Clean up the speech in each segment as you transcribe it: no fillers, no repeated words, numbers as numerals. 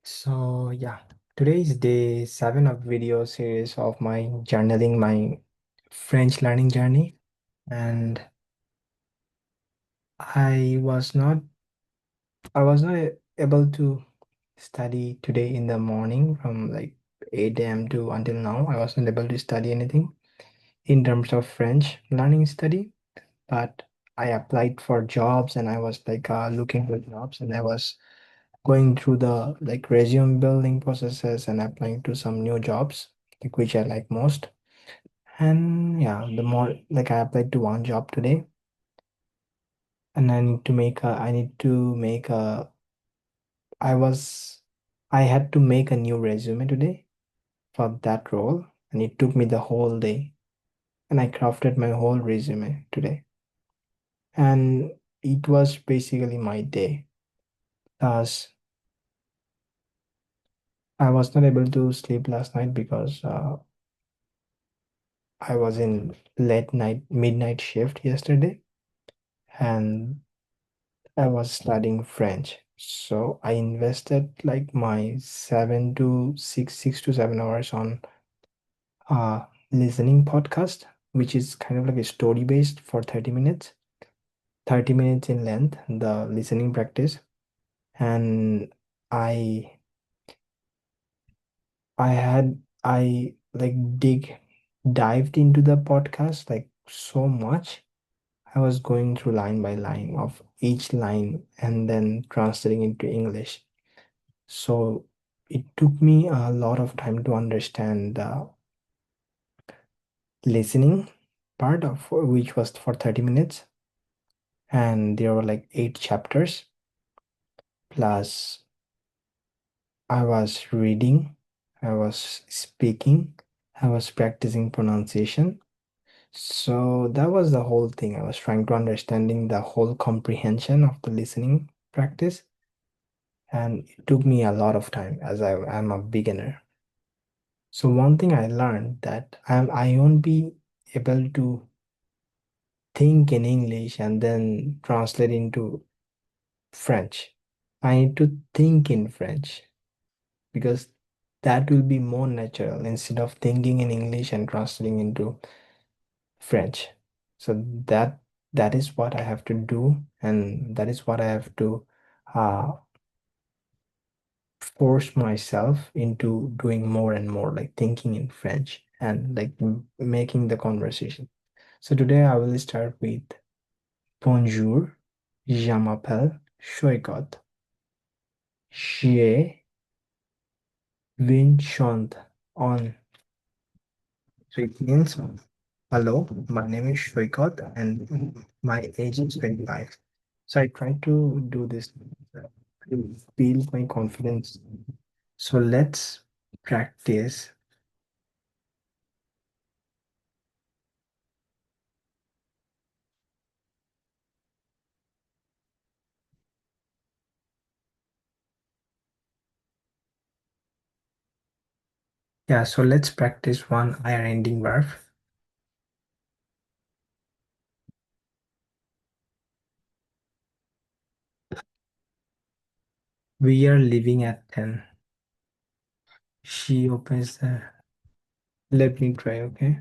So today is day 7 of video series of my journaling my French learning journey, and I was not I was not able to study today in the morning from like 8 a.m. to until now. I wasn't able to study anything in terms of French learning study, but I applied for jobs and I was looking for jobs, and I was going through the like resume building processes and applying to some new jobs like which I like most. And yeah, the more like I applied to one job today, and I need to make a I was I had to make a new resume today for that role, and it took me the whole day, and I crafted my whole resume today. And it was basically my day. Thus, I was not able to sleep last night because I was in late night, midnight shift yesterday, and I was studying French. So I invested like my 6 to 7 hours on listening podcast, which is kind of like a story based for 30 minutes, 30 minutes in length, the listening practice. And I I like dived into the podcast like so much. I was going through line by line of each line and then translating into English. So it took me a lot of time to understand the listening part of which was for 30 minutes. And there were like 8 chapters. Plus, I was reading, I was speaking, I was practicing pronunciation. So that was the whole thing. I was trying to understanding the whole comprehension of the listening practice, and it took me a lot of time as I'm a beginner. So one thing I learned that I won't be able to think in English and then translate into French. I need to think in French because that will be more natural instead of thinking in English and translating into French. So that is what I have to do, and that is what I have to uh, force myself into doing more and more, like thinking in French and like making the conversation. So today I will start with Bonjour, je m'appelle Shoykot. J'ai 20 on. So it means hello, my name is Shoykot and my age is 25. So I try to do this to build my confidence. So let's practice. Yeah, so let's practice one IR ending verb. We are leaving at 10. She opens the. Let me try, okay?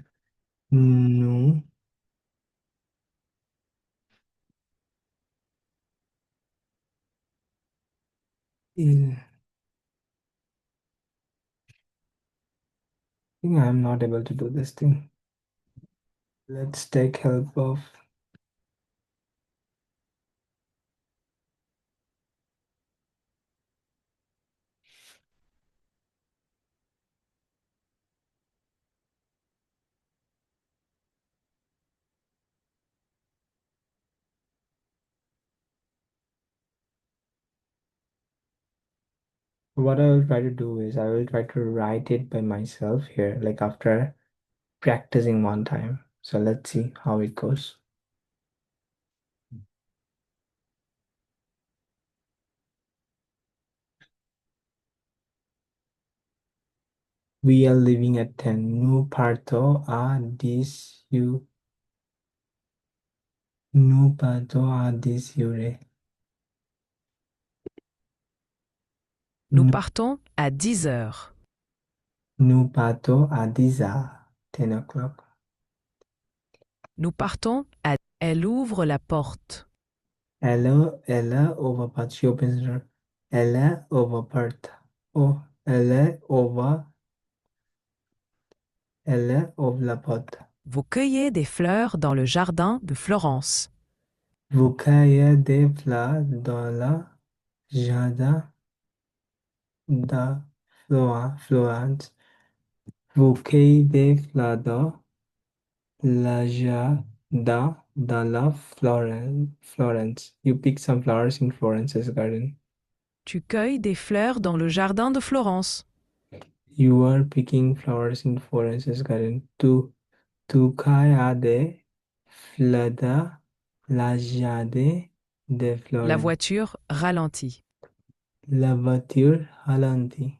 Nous, il, I think I'm not able to do this thing. Let's take help of. What I will try to do is I will try to write it by myself here, like after practicing one time. So let's see how it goes. We are leaving at 10. Nous partons à 10. Nous partons à 10 euros. Nous Nous, partons à 10 heures. nous partons à 10 heures. 10 o'clock. Nous partons à... Elle ouvre la porte. Elle ouvre part. She opens the door. Elle ouvre part. Oh, elle ouvre la porte. Vous cueillez des fleurs dans le jardin de Florence. Vous cueillez des fleurs dans le jardin de Florence. Vous cueillez des fleurs dans le jardin de la Florence. You pick some flowers in Florence's garden. Tu cueilles des fleurs dans le jardin de Florence. You are picking flowers in Florence's garden. Tu cueilles des fleurs dans la jardin de La Florence. voiture ralentit. La voiture ralentit.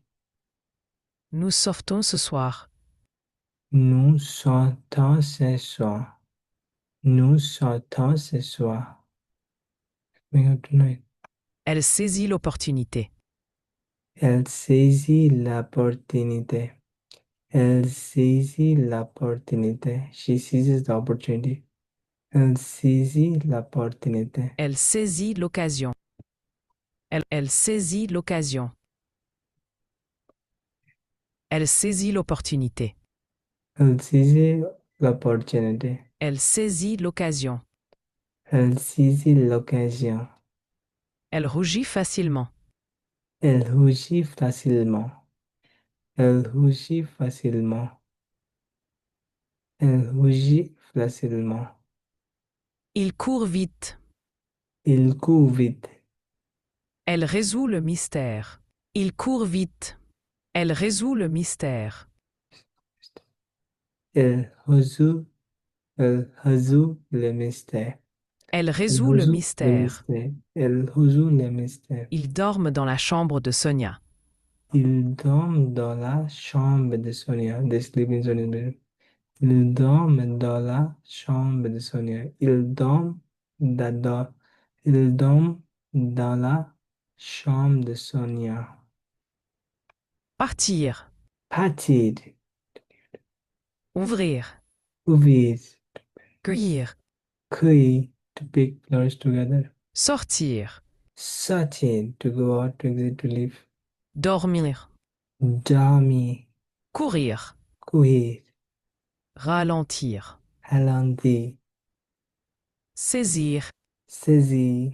Nous sortons ce soir. Nous sortons ce soir. Nous sortons ce soir. We go tonight. Elle saisit l'opportunité. Elle saisit l'opportunité. Elle saisit l'opportunité. She seizes the opportunity. Elle saisit l'opportunité. Elle saisit l'occasion. Elle saisit l'occasion. Elle saisit l'opportunité. Elle saisit l'opportunité. Elle saisit l'occasion. Elle saisit l'occasion. Elle rougit facilement. Elle rougit facilement. Elle rougit facilement. Elle rougit facilement. Il court vite. Il court vite. Elle résout le mystère. Il court vite. Elle résout le mystère. Elle résout, elle résout le mystère. Elle Elle résout le résout le mystère. mystère. Elle résout le mystère. Ils dorment dans la chambre de Sonia. Il dorment dans la chambre de Sonia. They sleep in Sonia's bedroom. Il dorment dans la chambre de Sonia. Il dorment dans la chambre de Sonia. Partir. Partir. Ouvrir. Ouvrir. Cueillir. Cueillir. To pick flowers together. Sortir. Sortir. To go out, to exit, to leave. Dormir. Dormir. Courir. Courir. Ralentir. Ralentir. Saisir. Saisir.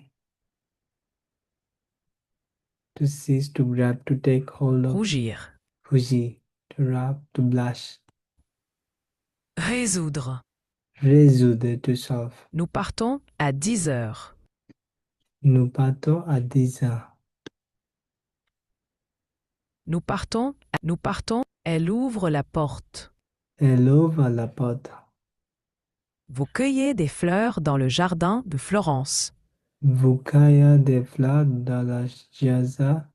To seize, to grab, to take hold of. Rougir. Rougir. To wrap, to blush. Résoudre. Résoudre, to solve. Nous partons à 10 heures. Nous partons à 10 heures. Nous partons. Nous partons. Elle ouvre la porte. Elle ouvre la porte. Vous cueillez des fleurs dans le jardin de Florence. Vous cueillez des fleurs dans la jardin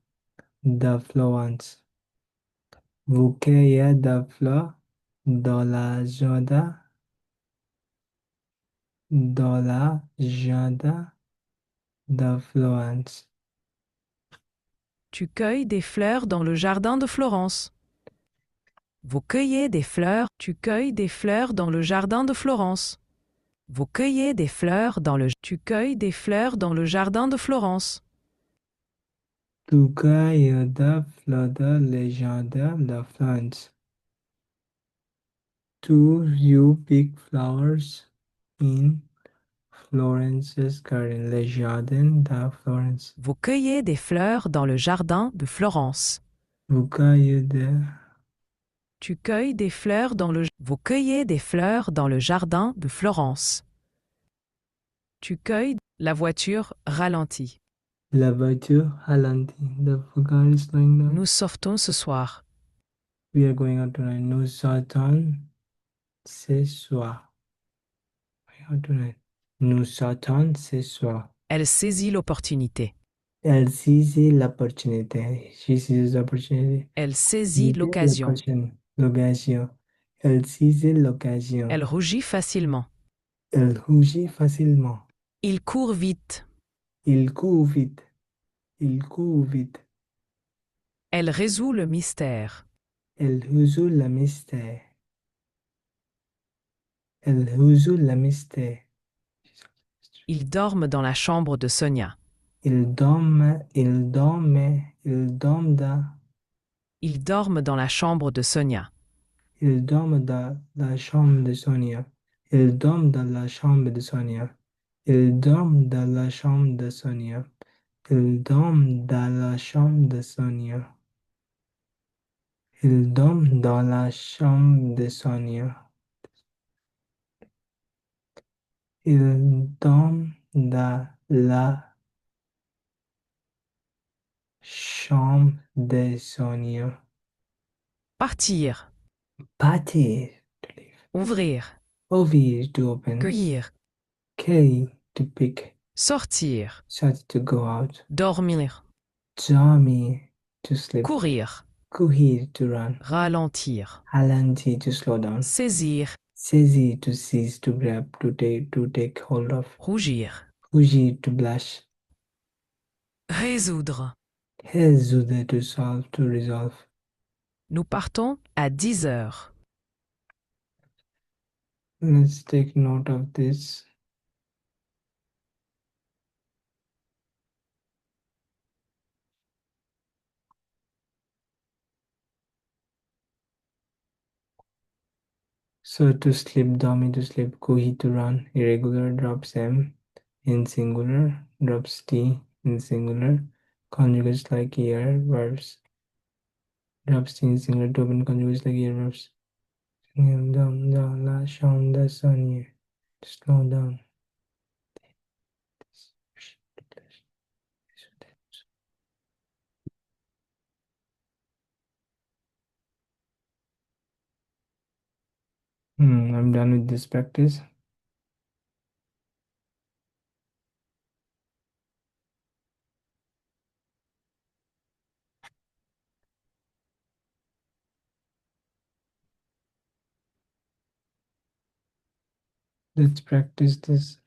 de Florence. Vous cueillez des fleurs dans la jardin de Florence. Tu cueilles des fleurs dans le jardin de Florence. Vous cueillez des fleurs. Tu cueilles des fleurs dans le jardin de Florence. Vous cueillez des fleurs dans le... Tu cueilles des fleurs dans le jardin de Florence. Tu cueilles des fleurs dans le jardin de Florence. You pick flowers in Florence's garden, le jardin de Florence. Vous cueillez des fleurs dans le jardin de Florence. Vous cueillez des Tu cueilles des fleurs dans le... Vous cueillez des fleurs dans le jardin de Florence. Tu cueilles... La voiture ralentit. La voiture ralentit. The car is slowing down. Nous sortons ce soir. We are going out tonight. Nous sortons ce soir. Going out tonight. Nous sortons ce soir. Elle saisit l'opportunité. Elle saisit l'opportunité. She seizes the opportunity. Elle saisit Saisit l'occasion. L'occasion. Elle saisit l'occasion. Elle rougit facilement. Elle rougit facilement. Il court vite. Il court vite. Il court vite. Elle résout le mystère. Elle résout le mystère. Elle résout le mystère. Ils dorment dans la chambre de Sonia. Il dorme, il dorme, il dorme Ils dorment dans la chambre de Sonia. il dorme dans la chambre de Sonia. Il dorme dans la chambre de Sonia. Il dorme dans la chambre de Sonia. Il dorme dans la chambre de Sonia. Il dorme dans la chambre de Sonia. Il dorme dans la chambre de Sonia. Partir. Partir, to leave. Ouvrir. Ouvrir, to open. Cueillir. Carry, to pick. Sortir. Shut, to go out. Dormir. Dormir, to sleep. Courir. Courir, to run. Ralentir. Ralentir, to slow down. Saisir. Saisir, to seize, to grab, to take hold of. Rougir. Rougir, to blush. Résoudre. Résoudre, to solve, to resolve. Nous partons à 10 heures. Let's take note of this. So to sleep, dummy to sleep, kuhi to run, irregular drops M in singular, drops T in singular, conjugates like ear verbs, drops T in singular, to open conjugates like ear verbs. Down, down, la, sham, the sun, here. Slow down. I'm done with this practice. Let's practice this.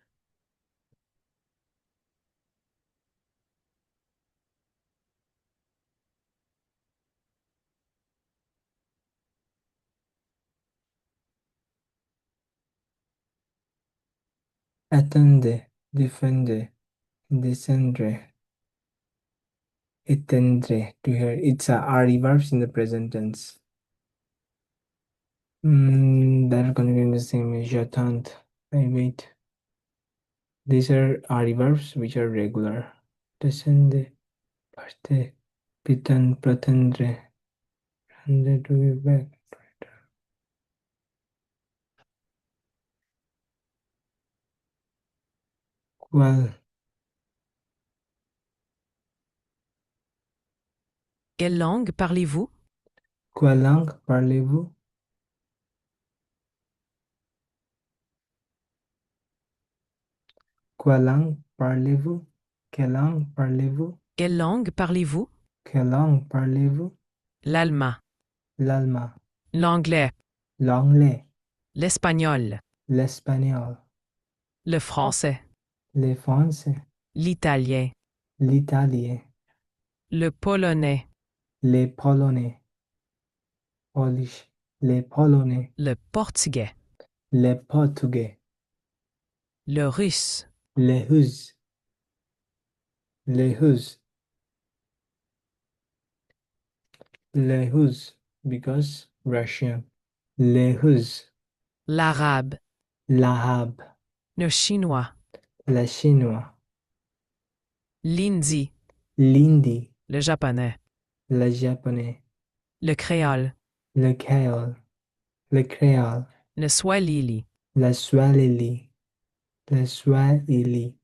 Attende, defende, descendre, etendre, to hear. It's are verbs in the present tense. That are conjugated in the same way. J'attends, I wait. These are verbs which are regular. Descende, parte, pretendre, rendre, to give back. Quelle, Quelle langue parlez-vous? quelle langue parlez-vous? Quelle langue parlez-vous? Quelle langue parlez-vous? Quelle langue parlez-vous? Quelle langue parlez-vous? L'allemand, L'allemand, l'anglais, l'anglais, l'espagnol, l'espagnol, le français, le français, l'italien, l'italien, le polonais, les polonais, Polish, les polonais, le portugais, les portugais, le russe, les Russes, les Russes, because Russian, les Russes, l'arabe, l'arabe, le chinois, le chinois, l'hindi, l'hindi, le japonais, le japonais, le créole, le créole, le créole, le swahili, le swahili, le swahili,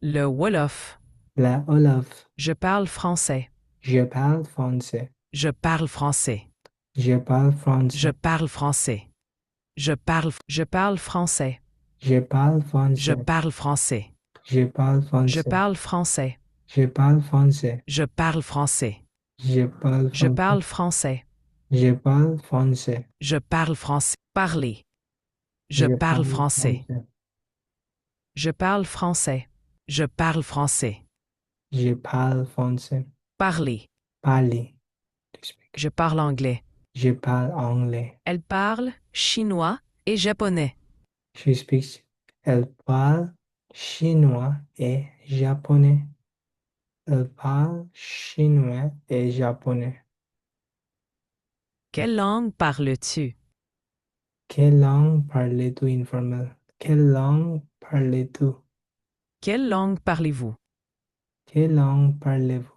le wolof. la Wolof. Je parle français. Je parle français. Je parle français. Je parle Je français. parle français. Je parle français. Je parle Je français. parle français. Je parle Je français. parle français. Je parle français. Je parle français. Je parle Je français. parle français. Je parle français. Je parle français. Parler. Je parle français. Je parle français. Je parle français. Je parle français. Parler. Parler. To speak. Je parle anglais. Je parle anglais. Elle parle chinois et japonais. She speaks. Elle parle chinois et japonais. Elle parle chinois et japonais. Quelle langue parles-tu? Quelle langue parles-tu informel? Quelle langue parles-tu? Quelle langue parlez-vous? Quelle langue parlez-vous?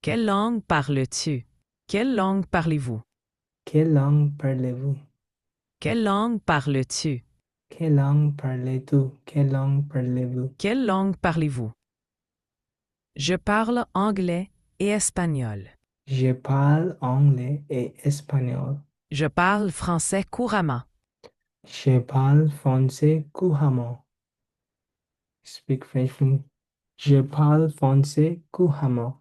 Quelle langue parles-tu? Quelle langue parlez-vous? Quelle langue parlez-vous? Quelle langue parles-tu? Quelle langue parles-tu? Quelle langue parlez-vous? Quelle langue parlez-vous? Je parle anglais et espagnol. Je parle anglais et espagnol. Je parle français couramment. Je parle français couramment. Speak French fluent. Je parle français couramment.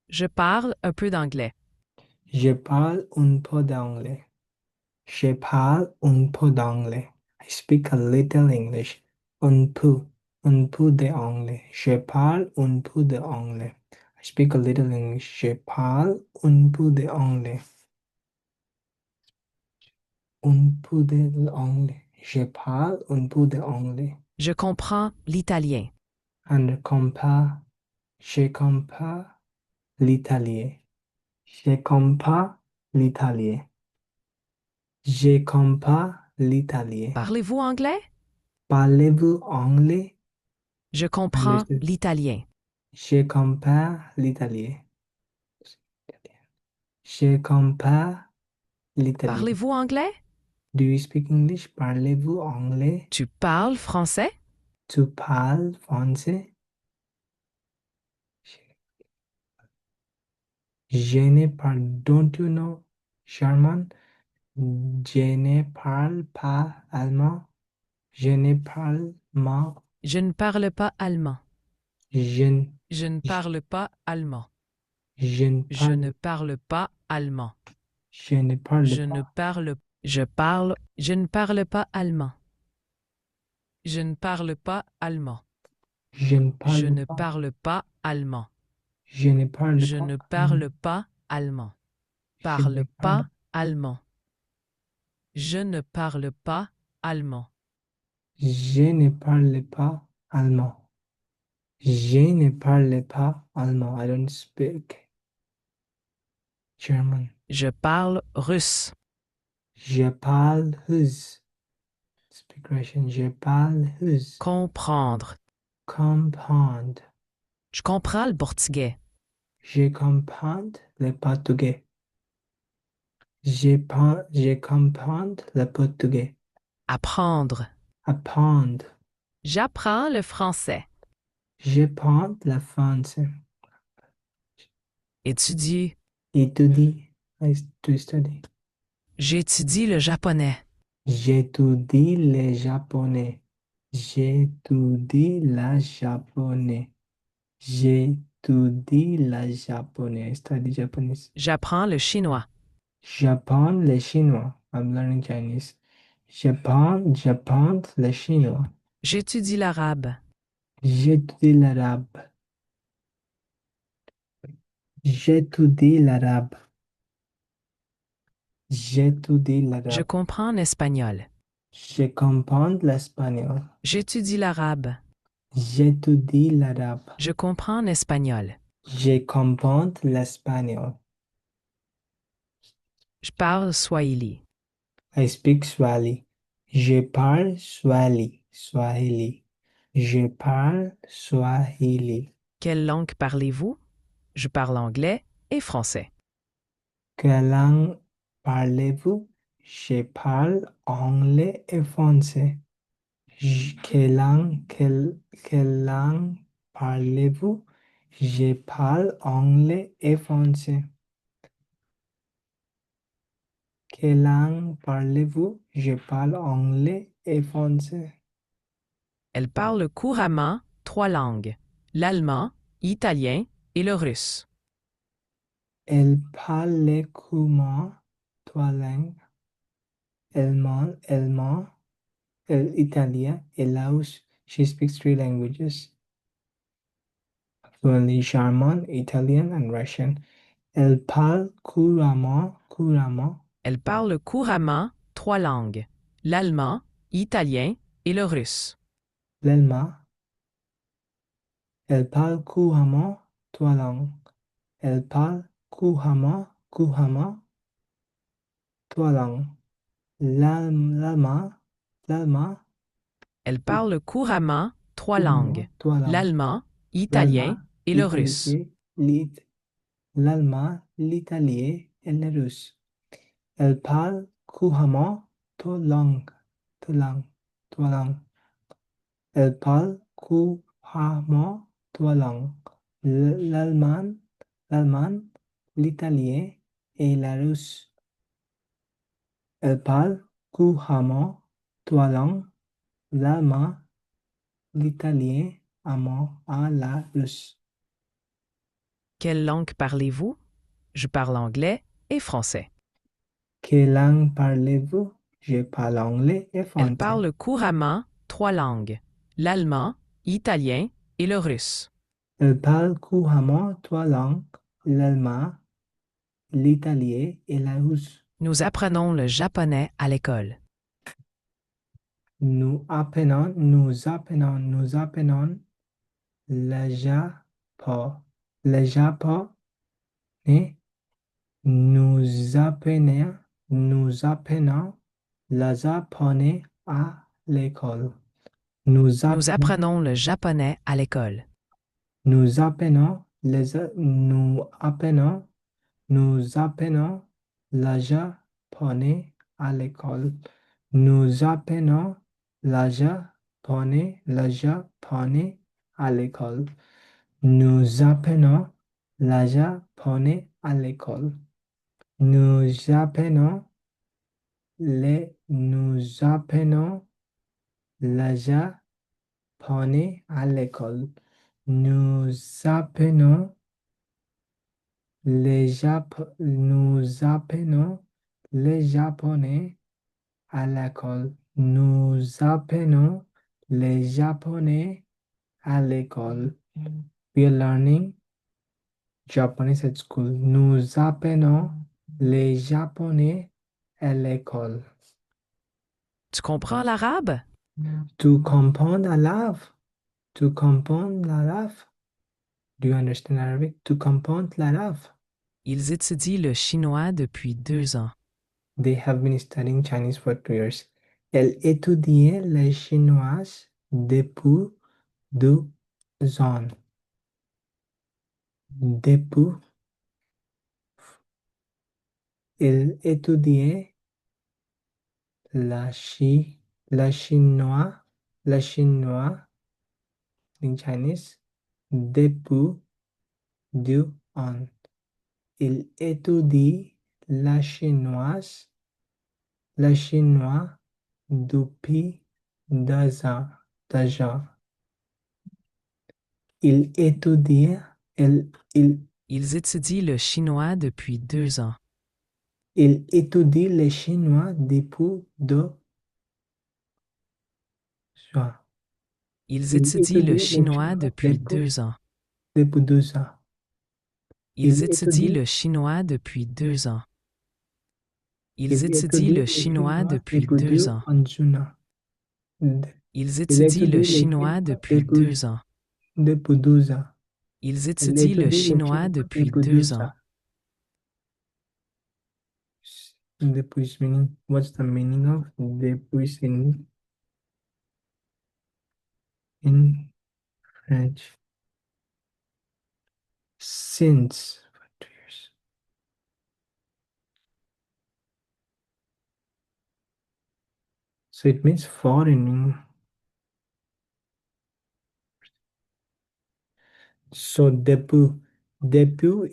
Je parle un peu d'anglais. Je parle un peu d'anglais. Je parle un peu d'anglais. I speak a little English. Un peu d'anglais. Je parle un peu d'anglais. I speak a little English. Je parle un peu d'anglais. Un peu d'anglais. Je parle un peu d'anglais. Je comprends l'italien. Je comprends l'italien. Je comprends l'italien. Je comprends l'italien. Parlez-vous anglais? Parlez-vous anglais? Je comprends Understood. l'italien. Je comprends l'italien. Je comprends l'italien. Parlez-vous anglais? Do you speak English? Parlez-vous anglais? Tu parles français? Tu parles français? Je ne parle, don't you know German? Je ne parle pas allemand. Je ne parle pas. Je ne parle pas allemand. Je, ne- Je ne parle pas allemand. je ne Je ne parle, parle pas allemand. je ne parle Je ne pas. parle, je parle, je ne parle pas allemand. Je ne parle pas allemand. Je ne Je parle ne pas. parle pas allemand. Je ne parle Je pas. ne parle pas allemand. Je ne Parle parle. pas allemand. Je ne parle pas allemand. Je ne parle pas allemand. Je ne parle pas allemand. I don't speak German. Je parle russe. Je parle russe. Speak Russian. Je parle russe. Comprendre. Comprendre. Je comprends le portugais. Je comprends le portugais. Je comprends le portugais. Apprendre. Apprendre. J'apprends le français. J'apprends le français. Étudie. Étudier. To study. J'étudie le japonais. J'étudie le japonais. J'étudie le japonais. J'étudie le japonais. I study Japanese. J'apprends le chinois. J'apprends le chinois. I'm learning Chinese. J'apprends le chinois. J'étudie l'arabe. J'étudie l'arabe. J'étudie l'arabe. J'étudie Je l'arabe. comprends l'espagnol. Je comprends l'espagnol. J'étudie l'arabe. J'étudie l'arabe. Je comprends l'espagnol. Je comprends l'espagnol. Je parle swahili. I speak Swahili. Je parle Swahili. Swahili. Je parle Swahili. Quelle langue parlez-vous? Je parle anglais et français. Quelle langue parlez-vous? Je parle anglais et français. Quelle langue parlez-vous? Je parle anglais et français. Quelle langue parlez-vous? Je parle anglais et français. Elle parle couramment 3 langues. L'allemand, l'italien et le russe. Elle parle couramment 3 langues, allemand, italien et laos. She speaks 3 languages. fluently German, Italian, and Russian. Elle parle couramment Elle parle couramment 3 langues, l'allemand, l'italien et le russe. l'allemand. Elle parle couramment 3 langues. Elle parle couramment 3 langues. L'allemand, l'allemand, Elle parle couramment trois couramment langues, 3 langues. l'allemand, l'italien L'allemand, et le russe. l'italien, l'allemand, l'italien et le russe. Elle parle couramment 3 langues. 3 langues. 3 langues. Elle parle couramment 3 langues. L'allemand, l'allemand, l'italien et la russe. Elle parle couramment 3 langues. L'allemand, l'italien, allemand et la russe. Quelle langue parlez-vous? Je parle anglais et français. Quelle langue parlez-vous? Je parle anglais et Elle français. parle couramment 3 langues, l'allemand, l'italien et le russe. Elle parle couramment 3 langues, l'allemand, l'italien et la russe. Nous apprenons le japonais à l'école. Nous apprenons le Japon. Le japonais. Nous apprenons le japonais à l'école. Nous Nous apprenons, apprenons le japonais à l'école. nous apprenons le japonais à l'école. Nous apprenons le japonais à l'école. Nous apprenons le japonais à l'école. Nous apprenons le japonais à l'école. Nous apprenons nous apprenons le japonais à l'école. Nous apprenons le japonais à l'école. We are learning Japanese at school. Nous apprenons le japonais à l'école. Tu comprends l'arabe? Tu comprends l'arabe? Tu comprends l'arabe? Do you understand Arabic? Tu comprends l'arabe? Ils étudient le chinois depuis 2 ans. They have been studying Chinese for 2 years. Elle étudie le chinois depuis 2 ans. Depuis, elle étudie la chi, la chinois in Chinese depuis 2 ans. Il étudie la chinois depuis 2 ans. Il étudie, Ils étudient le chinois depuis 2 ans. il étudie le chinois depuis 2 ans. Ils Il étudient le étudie le chinois chinois depuis 2 ans. depuis 2 ans. Ils Il étudient étudie, le chinois depuis 2 ans. Ils il étudient étudie le le chinois chinois depuis depuis 2 2 ans. ans. Ils Il étudient le étudie le chinois chinois depuis 2 ans. depuis 12 ans. Ils Il étudient le étudie le chinois chinois depuis depuis 2 12 ans. ans. Depuis meaning, what's the meaning of depuis in French? Since for 2 years. So it means for in English. So depuis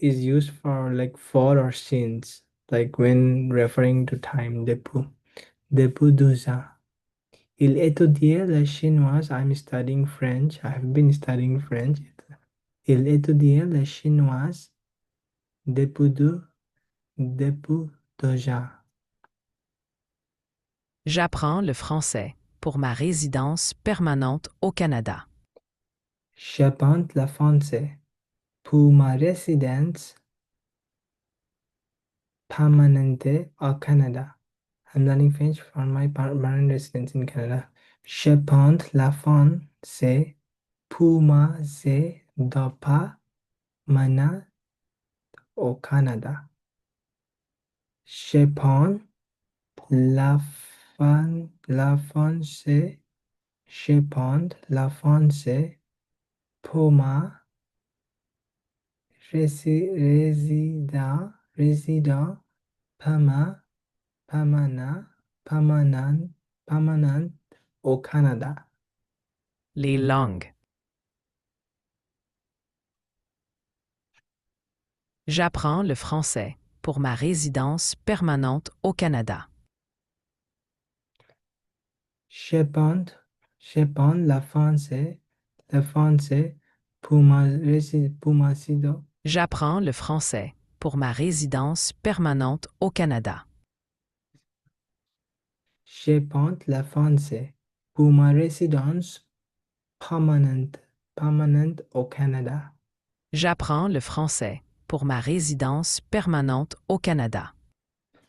is used for like for or since, like when referring to time. Depuis 12 ans. Il étudie le chinois. I'm studying French. I've been studying French. Il étudie le chinois depuis depuis 2 ans. J'apprends le français pour ma résidence permanente au Canada. J'apprends le français pour ma résidence permanente au Canada. I'm learning French for my permanent residence in Canada. Je prends l'avion c'est pour ma permanente au Canada. Je prends l'avion c'est je prends l'avion c'est pour ma résident permanent, permanent au Canada. Les langues. J'apprends le français pour ma résidence permanente au Canada. Je parle le français pour ma résidence. J'apprends le français pour ma résidence permanente au Canada. Je parle le français pour ma résidence permanente, permanente au Canada. J'apprends le français pour ma résidence permanente au Canada.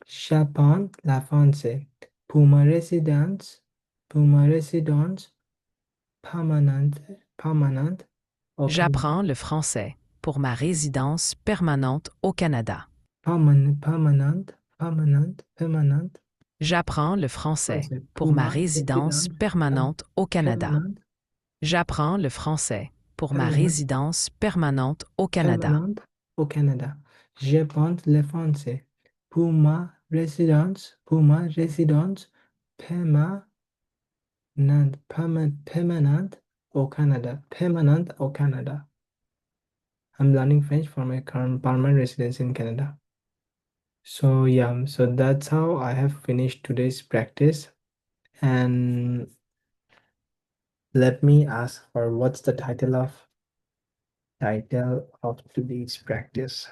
J'apprends le français pour ma résidence permanente, permanente au Canada. J'apprends le français pour ma résidence permanente au Canada. Permanente, permanente, permanente. J'apprends le français Français pour pour ma ma résidence résidence permanente au Canada. permanente, J'apprends le français pour ma permanente, résidence permanente au Canada. permanente au Canada. J'apprends le français pour ma résidence permanente, permanente au Canada. Permanente au Canada. I'm learning French for my current permanent residence in Canada. So yeah, so that's how I have finished today's practice. And let me ask for what's the title of today's practice.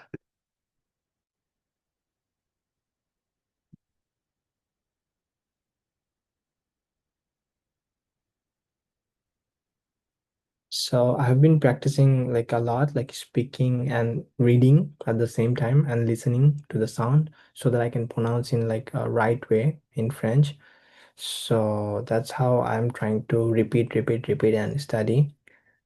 So I've been practicing like a lot, like speaking and reading at the same time and listening to the sound so that I can pronounce in like a right way in French. So that's how I'm trying to repeat and study.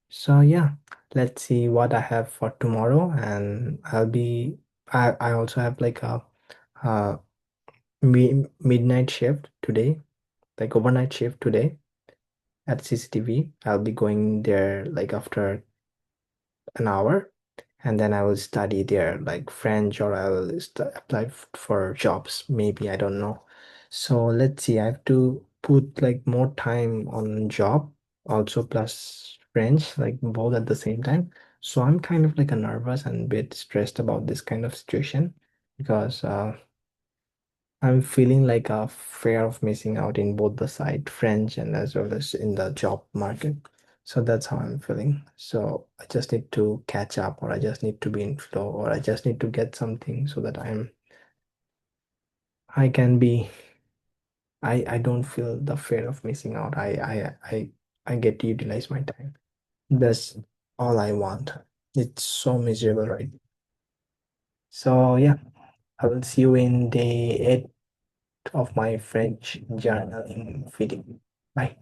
So yeah, let's see what I have for tomorrow. And I also have like a midnight shift today, like overnight shift today at CCTV. I'll be going there like after an hour, and then I will study there like French, or I will apply for jobs. Maybe I don't know. So let's see. I have to put like more time on job also plus French, like both at the same time. So I'm kind of like a nervous and a bit stressed about this kind of situation because I'm feeling like a fear of missing out in both the side, French and as well as in the job market. So that's how I'm feeling. So I just need to catch up, or I just need to be in flow, or I just need to get something so that I can be I don't feel the fear of missing out. I get to utilize my time. That's all I want. It's so miserable, right? So yeah, I will see you in day 8 of my French journaling video. Bye.